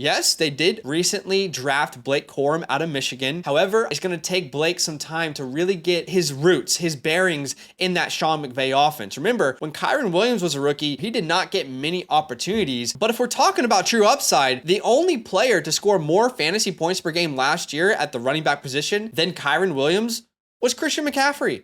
Yes, they did recently draft Blake Corum out of Michigan. However, it's going to take Blake some time to really get his roots, his bearings in that Sean McVay offense. Remember, when Kyren Williams was a rookie, he did not get many opportunities. But if we're talking about true upside, the only player to score more fantasy points per game last year at the running back position than Kyren Williams was Christian McCaffrey.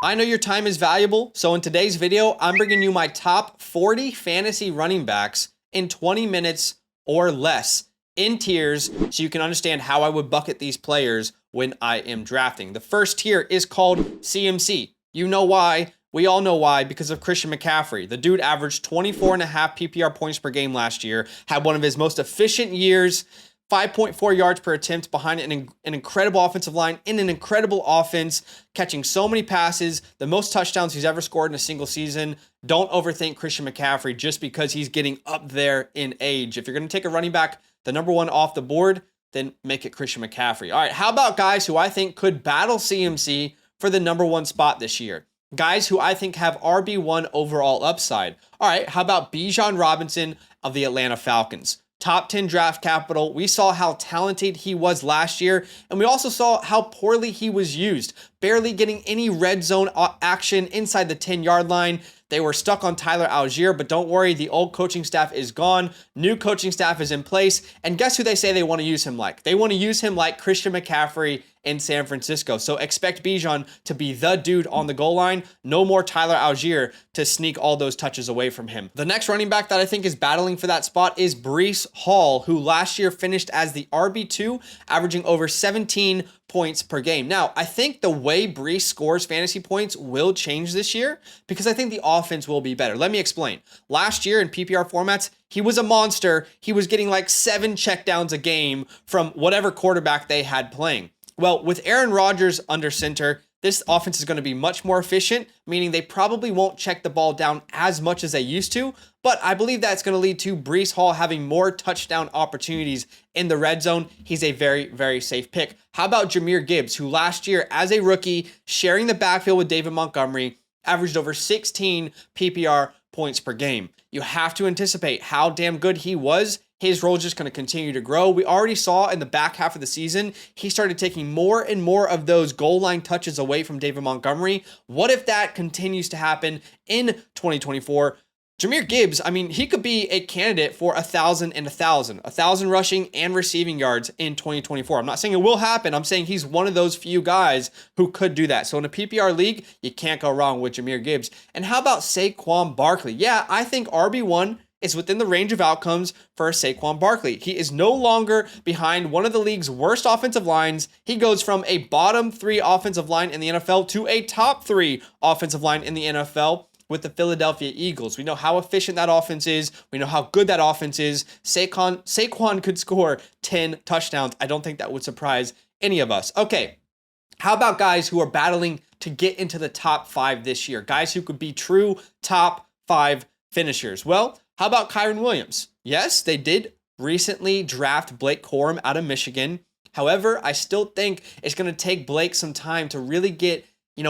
I know your time is valuable, so in today's video, I'm bringing you my top 40 fantasy running backs in 20 minutes or less in tiers so you can understand how I would bucket these players when I am drafting. The first tier is called CMC. You know why. We all know why, because of Christian McCaffrey. The dude averaged 24.5 PPR points per game last year, had one of his most efficient years, 5.4 yards per attempt behind an incredible offensive line in an incredible offense, catching so many passes, the most touchdowns he's ever scored in a single season. Don't overthink Christian McCaffrey just because he's getting up there in age. If you're going to take a running back, the number one off the board, then make it Christian McCaffrey. All right, how about guys who I think could battle CMC for the number one spot this year? Guys who I think have RB1 overall upside. All right, how about Bijan Robinson of the Atlanta Falcons? Top 10 draft capital. We saw how talented he was last year, and we also saw how poorly he was used. Barely getting any red zone action inside the 10-yard line. They were stuck on Tyler Algier, but don't worry, the old coaching staff is gone. New coaching staff is in place, and guess who they say they want to use him like? They want to use him like Christian McCaffrey in San Francisco. So expect Bijan to be the dude on the goal line. No more Tyler Algier to sneak all those touches away from him. The next running back that I think is battling for that spot is Breece Hall, who last year finished as the RB2, averaging over 17 points per game. Now, I think the way Breece scores fantasy points will change this year because I think the offense will be better. Let me explain. Last year in PPR formats, he was a monster. He was getting like 7 checkdowns a game from whatever quarterback they had playing. Well, with Aaron Rodgers under center, this offense is going to be much more efficient, meaning they probably won't check the ball down as much as they used to, but I believe that's going to lead to Breece Hall having more touchdown opportunities in the red zone. He's a very, very safe pick. How about Jahmyr Gibbs, who last year as a rookie, sharing the backfield with David Montgomery, averaged over 16 PPR points per game. You have to anticipate how damn good he was. His role is just going to continue to grow. We already saw in the back half of the season, he started taking more and more of those goal line touches away from David Montgomery. What if that continues to happen in 2024? Jahmyr Gibbs, I mean, he could be a candidate for 1,000 and 1,000 rushing and receiving yards in 2024. I'm not saying it will happen. I'm saying he's one of those few guys who could do that. So in a PPR league, you can't go wrong with Jahmyr Gibbs. And how about Saquon Barkley? Yeah, I think RB1 is within the range of outcomes for Saquon Barkley. He is no longer behind one of the league's worst offensive lines. He goes from a bottom 3 offensive line in the NFL to a top 3 offensive line in the NFL with the Philadelphia Eagles. We know how efficient that offense is. We know how good that offense is. Saquon could score 10 touchdowns. I don't think that would surprise any of us. Okay, how about guys who are battling to get into the top 5 this year? Guys who could be true top 5 finishers. Well, how about Kyren Williams? Yes, they did recently draft Blake Corum out of Michigan. However, I still think it's going to take Blake some time to really get,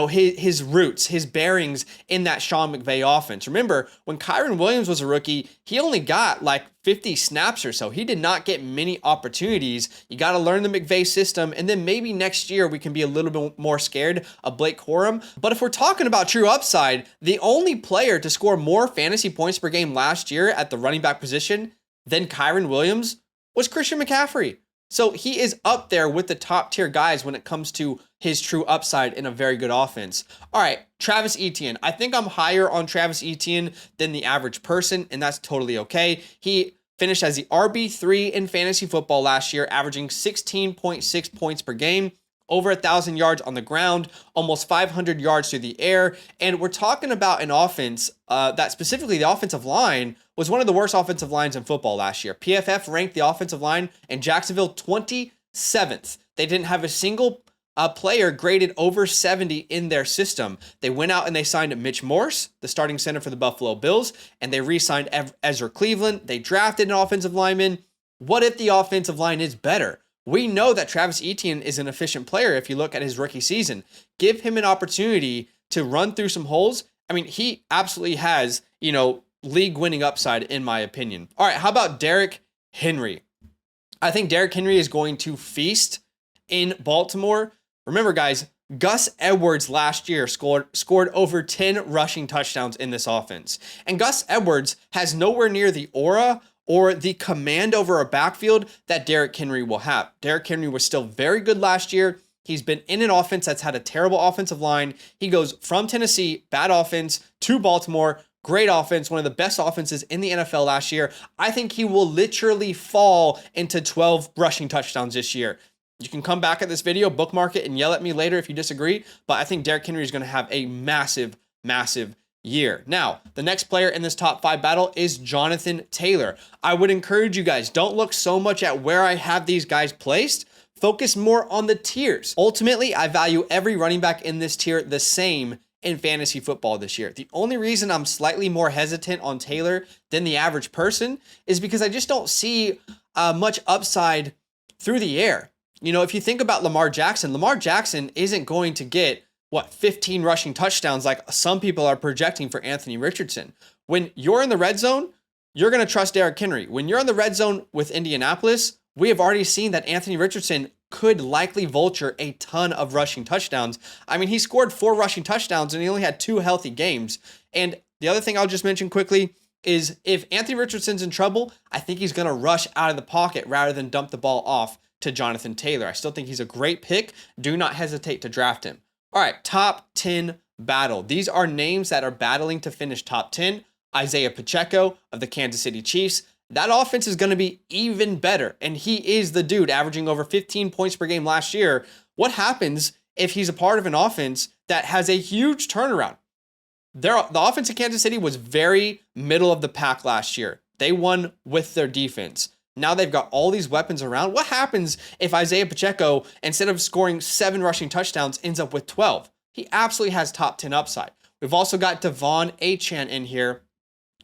his roots, his bearings in that Sean McVay offense. Remember, when Kyren Williams was a rookie, he only got like 50 snaps or so. He did not get many opportunities. You got to learn the McVay system, and then maybe next year we can be a little bit more scared of Blake Corum. But if we're talking about true upside, the only player to score more fantasy points per game last year at the running back position than Kyren Williams was Christian McCaffrey. So he is up there with the top tier guys when it comes to his true upside in a very good offense. All right, Travis Etienne. I think I'm higher on Travis Etienne than the average person, and that's totally okay. He finished as the RB3 in fantasy football last year, averaging 16.6 points per game, over 1,000 yards on the ground, almost 500 yards through the air. And we're talking about an offense that specifically the offensive line was one of the worst offensive lines in football last year. PFF ranked the offensive line in Jacksonville 27th. They didn't have a single player graded over 70 in their system. They went out and they signed Mitch Morse, the starting center for the Buffalo Bills, and they re-signed Ezra Cleveland. They drafted an offensive lineman. What if the offensive line is better? We know that Travis Etienne is an efficient player if you look at his rookie season. Give him an opportunity to run through some holes. I mean, he absolutely has, league-winning upside in my opinion. All right, how about Derrick Henry? I think Derrick Henry is going to feast in Baltimore. Remember, guys, Gus Edwards last year scored over 10 rushing touchdowns in this offense. And Gus Edwards has nowhere near the aura or the command over a backfield that Derrick Henry will have. Derrick Henry was still very good last year. He's been in an offense that's had a terrible offensive line. He goes from Tennessee, bad offense, to Baltimore, great offense, one of the best offenses in the NFL last year. I think he will literally fall into 12 rushing touchdowns this year. You can come back at this video, bookmark it, and yell at me later if you disagree, but I think Derrick Henry is going to have a massive, massive year. Now, the next player in this top 5 battle is Jonathan Taylor. I would encourage you guys, don't look so much at where I have these guys placed. Focus more on the tiers. Ultimately, I value every running back in this tier the same in fantasy football this year. The only reason I'm slightly more hesitant on Taylor than the average person is because I just don't see much upside through the air. You know, if you think about Lamar Jackson isn't going to get, 15 rushing touchdowns like some people are projecting for Anthony Richardson. When you're in the red zone, you're going to trust Derrick Henry. When you're in the red zone with Indianapolis, we have already seen that Anthony Richardson could likely vulture a ton of rushing touchdowns. I mean, he scored 4 rushing touchdowns and he only had 2 healthy games. And the other thing I'll just mention quickly is if Anthony Richardson's in trouble, I think he's going to rush out of the pocket rather than dump the ball off to Jonathan Taylor. I still think he's a great pick. Do not hesitate to draft him. All right, top 10 battle. These are names that are battling to finish top 10. Isaiah Pacheco of the Kansas City Chiefs. That offense is going to be even better. And he is the dude averaging over 15 points per game last year. What happens if he's a part of an offense that has a huge turnaround? The offense in Kansas City was very middle of the pack last year. They won with their defense. Now they've got all these weapons around. What happens if Isaiah Pacheco, instead of scoring 7 rushing touchdowns, ends up with 12? He absolutely has top 10 upside. We've also got Devon Achane in here,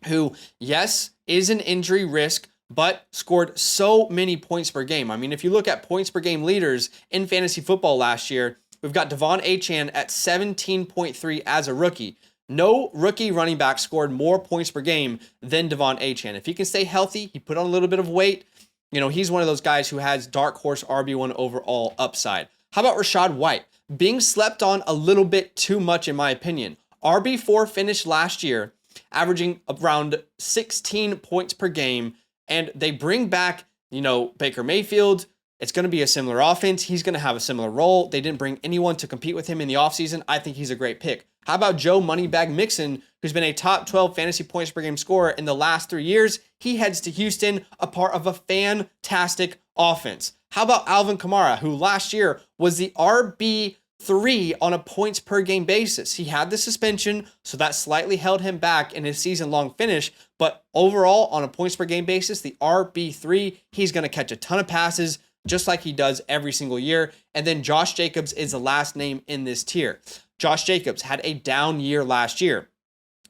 who, yes, is an injury risk, but scored so many points per game. I mean, if you look at points per game leaders in fantasy football last year, we've got Devon Achane at 17.3 as a rookie. No rookie running back scored more points per game than Devon Achane. If he can stay healthy, he put on a little bit of weight. You know, he's one of those guys who has dark horse RB1 overall upside. How about Rachaad White? Being slept on a little bit too much, in my opinion. RB4 finished last year, averaging around 16 points per game, and they bring back, Baker Mayfield. It's going to be a similar offense. He's going to have a similar role. They didn't bring anyone to compete with him in the offseason. I think he's a great pick. How about Joe Moneybag Mixon, who's been a top 12 fantasy points per game scorer in the last 3 years? He heads to Houston, a part of a fantastic offense. How about Alvin Kamara, who last year was the RB3 on a points per game basis? He had the suspension, so that slightly held him back in his season-long finish. But overall, on a points per game basis, the RB3, he's going to catch a ton of passes, just like he does every single year. And then Josh Jacobs is the last name in this tier. Josh Jacobs had a down year last year.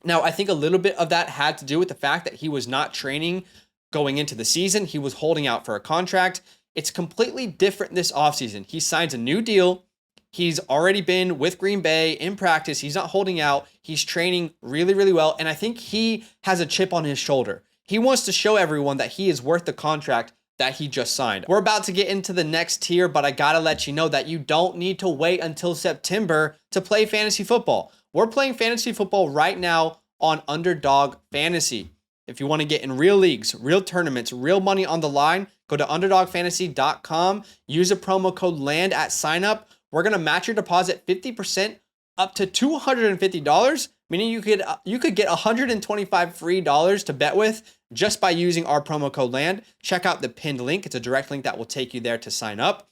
Now, I think a little bit of that had to do with the fact that he was not training going into the season. He was holding out for a contract. It's completely different this offseason. He signs a new deal. He's already been with Green Bay in practice. He's not holding out. He's training really, really well. And I think he has a chip on his shoulder. He wants to show everyone that he is worth the contract that he just signed. We're about to get into the next tier, but I gotta let you know that you don't need to wait until September to play fantasy football. We're playing fantasy football right now on Underdog Fantasy. If you want to get in real leagues, real tournaments, real money on the line, go to underdogfantasy.com, use a promo code LAND at sign up. We're gonna match your deposit 50% up to $250, meaning you could get $125 free to bet with just by using our promo code LAND. Check out the pinned link. It's a direct link that will take you there to sign up.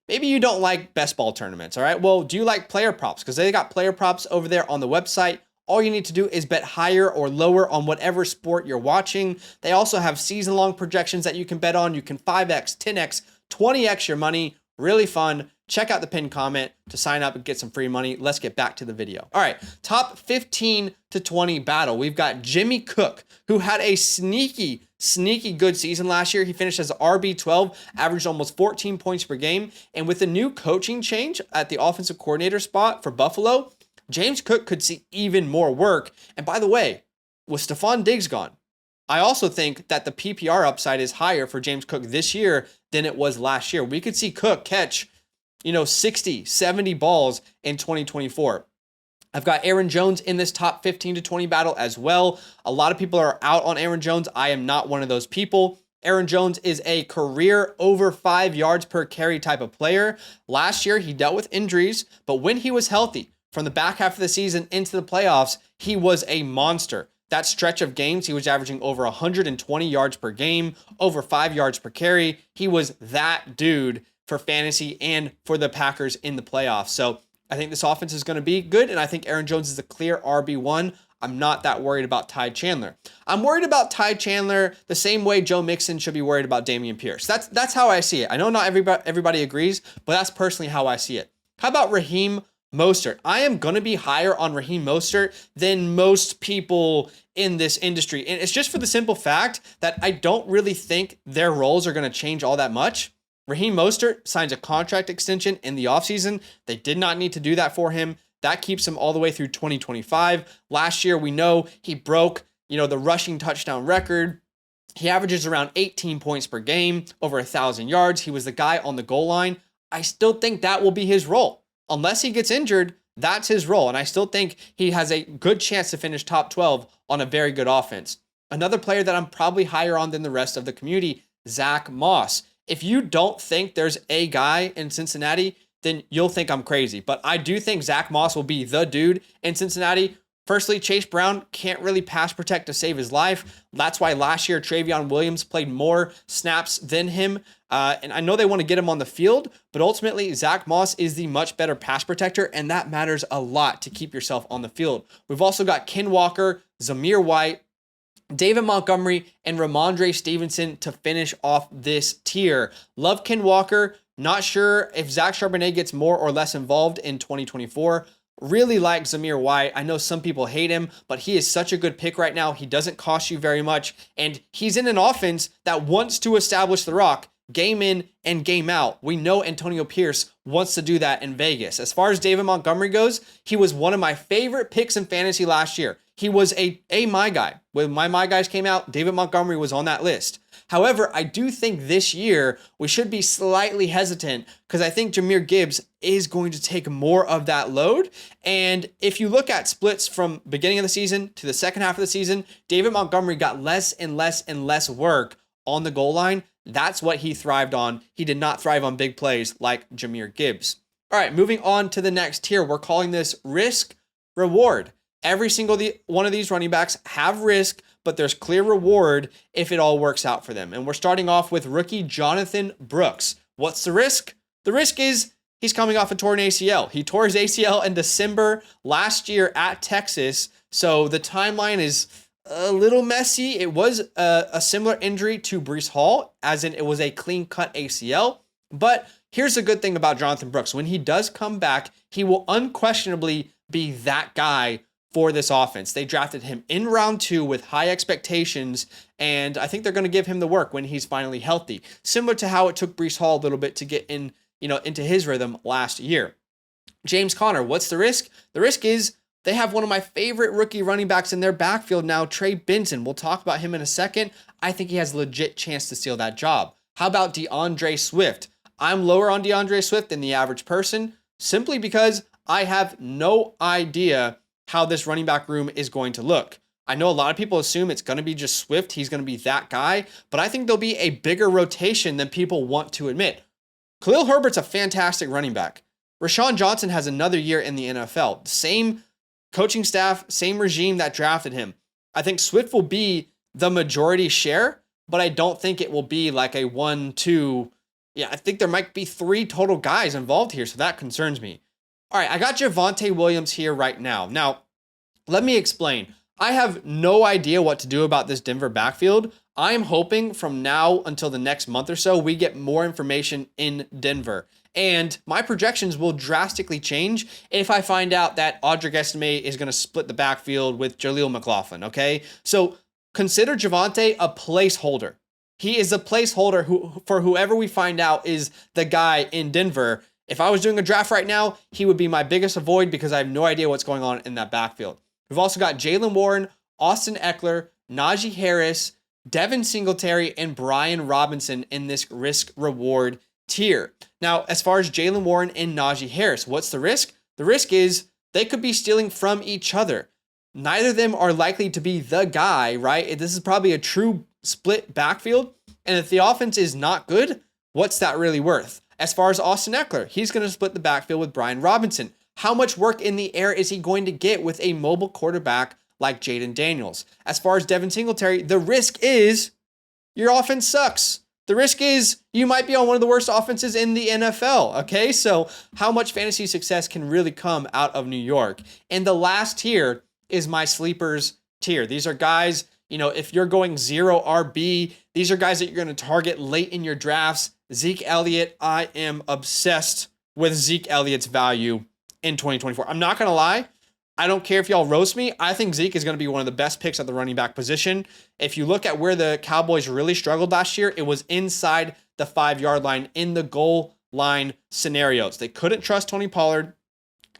Maybe you don't like best ball tournaments, all right? Well, do you like player props? Because they got player props over there on the website. All you need to do is bet higher or lower on whatever sport you're watching. They also have season-long projections that you can bet on. You can 5x, 10x, 20x your money. Really fun. Check out the pinned comment to sign up and get some free money. Let's get back to the video. All right, top 15 to 20 battle. We've got Jimmy Cook, who had a sneaky good season last year. He finished as RB12, averaged almost 14 points per game. And with the new coaching change at the offensive coordinator spot for Buffalo, James Cook could see even more work. And by the way, with Stephon Diggs gone, I also think that the PPR upside is higher for James Cook this year than it was last year. We could see Cook catch, 60, 70 balls in 2024. I've got Aaron Jones in this top 15 to 20 battle as well. A lot of people are out on Aaron Jones. I am not one of those people. Aaron Jones is a career over 5 yards per carry type of player. Last year, he dealt with injuries, but when he was healthy, from the back half of the season into the playoffs, he was a monster. That stretch of games, he was averaging over 120 yards per game, over 5 yards per carry. He was that dude for fantasy and for the Packers in the playoffs. So I think this offense is going to be good, and I think Aaron Jones is a clear RB1. I'm not that worried about Ty Chandler. I'm worried about Ty Chandler the same way Joe Mixon should be worried about Dameon Pierce. That's how I see it. I know not everybody agrees, but that's personally how I see it. How about Raheem Mostert? I am going to be higher on Raheem Mostert than most people in this industry, and it's just for the simple fact that I don't really think their roles are going to change all that much. Raheem Mostert signs a contract extension in the offseason. They did not need to do that for him. That keeps him all the way through 2025. Last year, we know he broke, the rushing touchdown record. He averages around 18 points per game, over 1,000 yards. He was the guy on the goal line. I still think that will be his role. Unless he gets injured, that's his role. And I still think he has a good chance to finish top 12 on a very good offense. Another player that I'm probably higher on than the rest of the community, Zach Moss. If you don't think there's a guy in Cincinnati, then you'll think I'm crazy. But I do think Zach Moss will be the dude in Cincinnati. Firstly, Chase Brown can't really pass protect to save his life. That's why last year Travion Williams played more snaps than him. And I know they want to get him on the field, but ultimately Zach Moss is the much better pass protector, and that matters a lot to keep yourself on the field. We've also got Ken Walker, Zamir White, David Montgomery, and Ramondre Stevenson to finish off this tier. Love Ken Walker. Not sure if Zach Charbonnet gets more or less involved in 2024. Really like Zamir White. I know some people hate him, but he is such a good pick right now. He doesn't cost you very much, and he's in an offense that wants to establish the rock game in and game out. We know Antonio Pierce wants to do that in Vegas. As far as David Montgomery goes, he was one of my favorite picks in fantasy last year. He was a my guy. When my guys came out, David Montgomery was on that list. However, I do think this year we should be slightly hesitant because I think Jahmyr Gibbs is going to take more of that load. And if you look at splits from beginning of the season to the second half of the season, David Montgomery got less and less and less work on the goal line. That's what he thrived on. He did not thrive on big plays like Jahmyr Gibbs. All right, moving on to the next tier. We're calling this risk reward. Every single one of these running backs have risk, but there's clear reward if it all works out for them. And we're starting off with rookie Jonathan Brooks. What's the risk? The risk is he's coming off a torn ACL. He tore his ACL in December last year at Texas, so the timeline is a little messy. It was a similar injury to Breece Hall, as in it was a clean-cut ACL. But here's the good thing about Jonathan Brooks. When he does come back, he will unquestionably be that guy for this offense. They drafted him in round 2 with high expectations, and I think they're going to give him the work when he's finally healthy. Similar to how it took Breece Hall a little bit to get into his rhythm last year. James Conner, what's the risk? The risk is they have one of my favorite rookie running backs in their backfield now, Trey Benson. We'll talk about him in a second. I think he has a legit chance to steal that job. How about DeAndre Swift? I'm lower on DeAndre Swift than the average person simply because I have no idea how this running back room is going to look. I know a lot of people assume it's going to be just Swift. He's going to be that guy, but I think there'll be a bigger rotation than people want to admit. Khalil Herbert's a fantastic running back. Rashawn Johnson has another year in the NFL. Same coaching staff, same regime that drafted him. I think Swift will be the majority share, but I don't think it will be like a 1, 2. Yeah, I think there might be 3 total guys involved here, so that concerns me. All right, I got Javonte Williams here right now. Now, let me explain. I have no idea what to do about this Denver backfield. I'm hoping from now until the next month or so, we get more information in Denver. And my projections will drastically change if I find out that Audric Estime is going to split the backfield with Jaleel McLaughlin, okay? So consider Javonte a placeholder. He is a placeholder for whoever we find out is the guy in Denver. If I was doing a draft right now, he would be my biggest avoid because I have no idea what's going on in that backfield. We've also got Jaylen Warren, Austin Eckler, Najee Harris, Devin Singletary, and Brian Robinson in this risk reward tier. Now, as far as Jaylen Warren and Najee Harris, what's the risk? The risk is they could be stealing from each other. Neither of them are likely to be the guy, right? This is probably a true split backfield. And if the offense is not good, what's that really worth? As far as Austin Eckler, he's going to split the backfield with Brian Robinson. How much work in the air is he going to get with a mobile quarterback like Jaden Daniels? As far as Devin Singletary, the risk is your offense sucks. The risk is you might be on one of the worst offenses in the NFL, okay? So how much fantasy success can really come out of New York? And the last tier is my sleepers tier. These are guys, if you're going 0 RB, these are guys that you're going to target late in your drafts. Zeke Elliott, I am obsessed with Zeke Elliott's value in 2024. I'm not going to lie. I don't care if y'all roast me. I think Zeke is going to be one of the best picks at the running back position. If you look at where the Cowboys really struggled last year, it was inside the 5-yard line in the goal line scenarios. They couldn't trust Tony Pollard.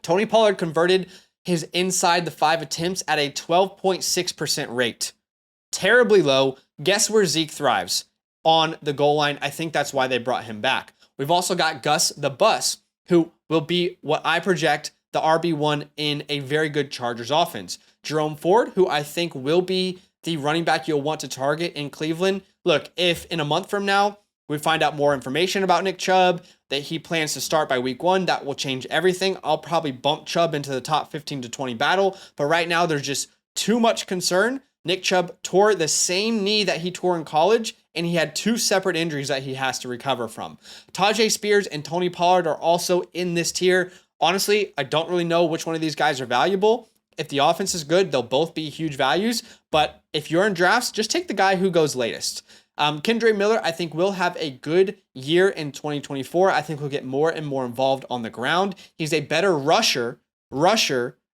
Tony Pollard converted his inside the 5 attempts at a 12.6% rate. Terribly low. Guess where Zeke thrives? On the goal line. I think that's why they brought him back. We've also got Gus the Bus, who will be what I project the RB1 in a very good Chargers offense. Jerome Ford, who I think will be the running back you'll want to target in Cleveland. Look, if in a month from now we find out more information about Nick Chubb, that he plans to start by week 1, that will change everything. I'll probably bump Chubb into the top 15 to 20 battle, but right now there's just too much concern. Nick Chubb tore the same knee that he tore in college, and he had 2 separate injuries that he has to recover from. Tajay Spears and Tony Pollard are also in this tier. Honestly, I don't really know which one of these guys are valuable. If the offense is good, they'll both be huge values. But if you're in drafts, just take the guy who goes latest. Kendre Miller, I think, will have a good year in 2024. I think he'll get more and more involved on the ground. He's a better rusher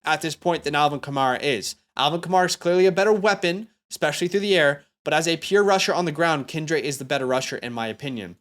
at this point than Alvin Kamara is. Alvin Kamara is clearly a better weapon, especially through the air. But as a pure rusher on the ground, Kendre is the better rusher in my opinion.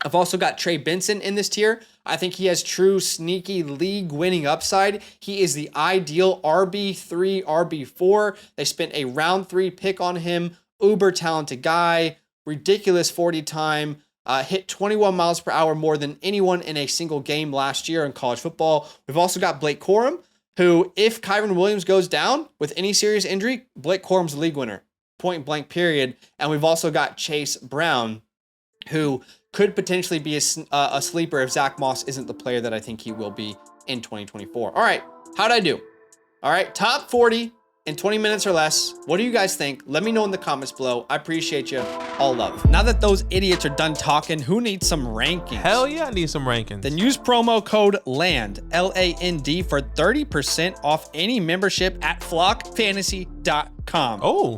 I've also got Trey Benson in this tier. I think he has true sneaky league-winning upside. He is the ideal RB3, RB4. They spent a round 3 pick on him. Uber talented guy, ridiculous 40 time, hit 21 miles per hour more than anyone in a single game last year in college football. We've also got Blake Corum, who, if Kyren Williams goes down with any serious injury, Blake Corum's the league winner. Point blank period. And we've also got Chase Brown, who could potentially be a sleeper if Zach Moss isn't the player that I think he will be in 2024. All right, how'd I do? All right, top 40 in 20 minutes or less. What do you guys think? Let me know in the comments below. I appreciate you. All love. Now that those idiots are done talking, who needs some rankings? Hell yeah, I need some rankings. Then use promo code LAND, LAND, for 30% off any membership at flockfantasy.com. Oh.